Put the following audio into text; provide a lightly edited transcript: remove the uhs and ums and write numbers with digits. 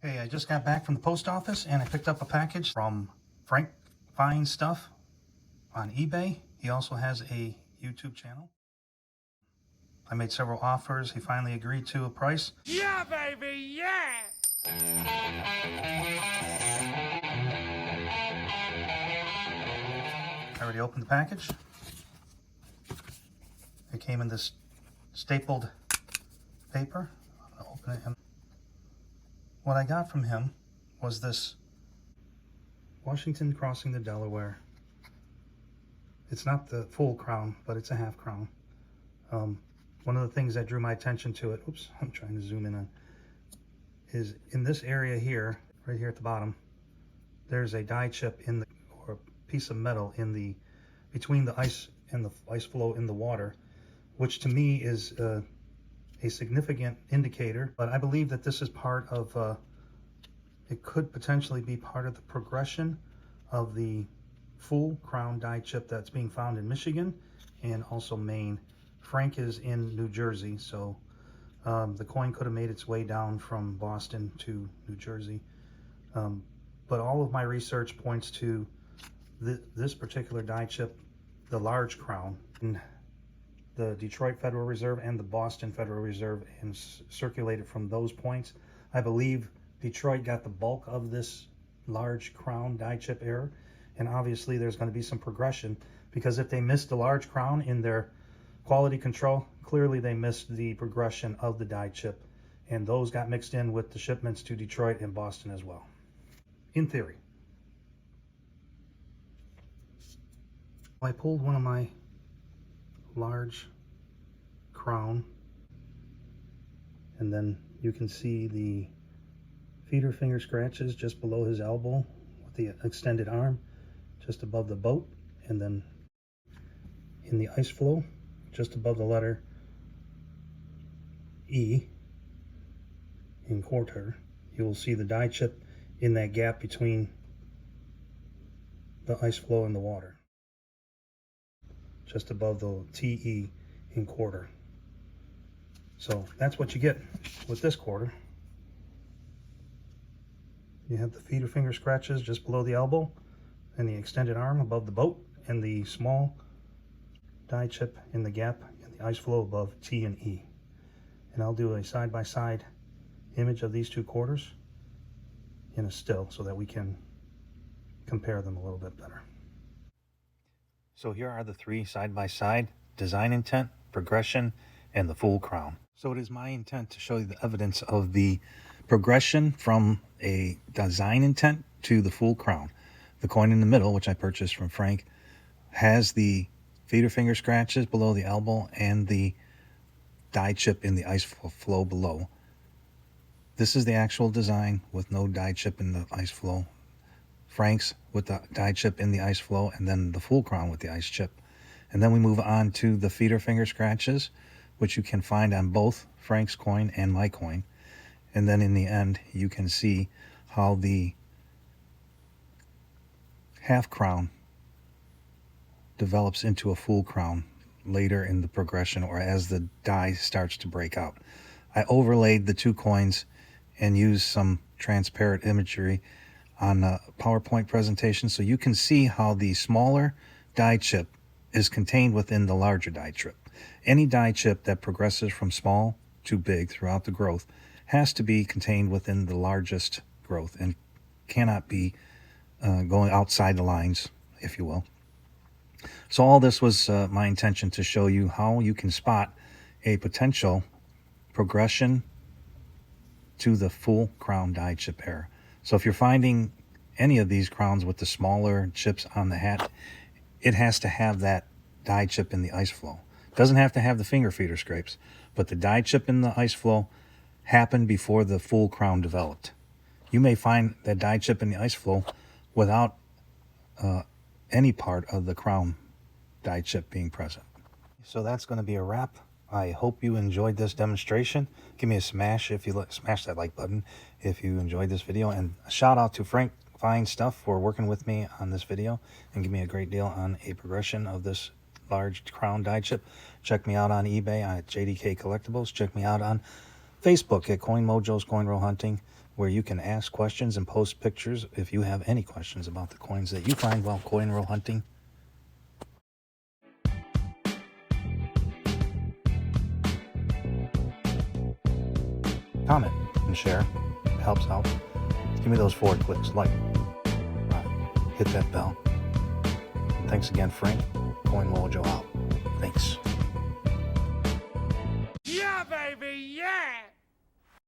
Hey, I just got back from the post office and I picked up a package from Frank Fine Stuff on eBay. He also has a YouTube channel. I made several offers. He finally agreed to a price. Yeah, baby, yeah! I already opened the package. It came in this stapled paper. I'm gonna open it. And what I got from him was this Washington crossing the Delaware. It's not the full crown, but it's a half crown. One of the things that drew my attention to it, oops, I'm trying to zoom in on, is in this area here, right here at the bottom, there's a die chip in the, or a piece of metal in the, between the ice and the ice flow in the water, which to me is a significant indicator. But I believe that this is part of, it could potentially be part of the progression of the full crown die chip that's being found in Michigan and also Maine. Frank is in New Jersey, so the coin could have made its way down from Boston to New Jersey. But all of my research points to this particular die chip, the large crown, in the Detroit Federal Reserve and the Boston Federal Reserve, and circulated from those points. I believe Detroit got the bulk of this large crown die chip error, and obviously there's going to be some progression, because if they missed the large crown in their quality control, clearly they missed the progression of the die chip, and those got mixed in with the shipments to Detroit and Boston as well, in theory. I pulled one of my large crown, and then you can see the feeder finger scratches just below his elbow with the extended arm just above the boat, and then in the ice flow just above the letter E in quarter, you will see the die chip in that gap between the ice flow and the water, just above the TE in quarter. So that's what you get with this quarter. You have the feeder finger scratches just below the elbow and the extended arm above the boat, and the small die chip in the gap in the ice flow above T and E. And I'll do a side-by-side image of these two quarters in a still so that we can compare them a little bit better. So here are the three side-by-side: design intent, progression, and the full crown. So it is my intent to show you the evidence of the progression from a design intent to the full crown. The coin in the middle, which I purchased from Frank, has the feeder finger scratches below the elbow and the die chip in the ice flow below. This is the actual design with no die chip in the ice flow. Frank's with the die chip in the ice flow, and then the full crown with the ice chip. And then we move on to the feeder finger scratches, which you can find on both Frank's coin and my coin. And then in the end, you can see how the half crown develops into a full crown later in the progression, or as the die starts to break out. I overlaid the two coins and used some transparent imagery on a PowerPoint presentation, so you can see how the smaller die chip is contained within the larger die chip. Any die chip that progresses from small to big throughout the growth has to be contained within the largest growth and cannot be going outside the lines, if you will. So all this was my intention, to show you how you can spot a potential progression to the full crown die chip error. So if you're finding any of these crowns with the smaller chips on the hat, it has to have that die chip in the ice flow. It doesn't have to have the finger feeder scrapes, but the die chip in the ice flow happened before the full crown developed. You may find that die chip in the ice flow without any part of the crown die chip being present. So that's going to be a wrap. I hope you enjoyed this demonstration. Give me a smash if you smash that like button if you enjoyed this video, and a shout out to Frank Fine Stuff for working with me on this video and give me a great deal on a progression of this large crown die chip. Check me out on eBay at JDK Collectibles. Check me out on Facebook at Coin Mojo's Coin Roll Hunting. where you can ask questions and post pictures if you have any questions about the coins that you find while coin roll hunting. Comment and share. It helps out. Give me those forward clicks. Like. Hit that bell. And thanks again, Frank. Coin Mojo out. Thanks. Yeah, baby, yeah!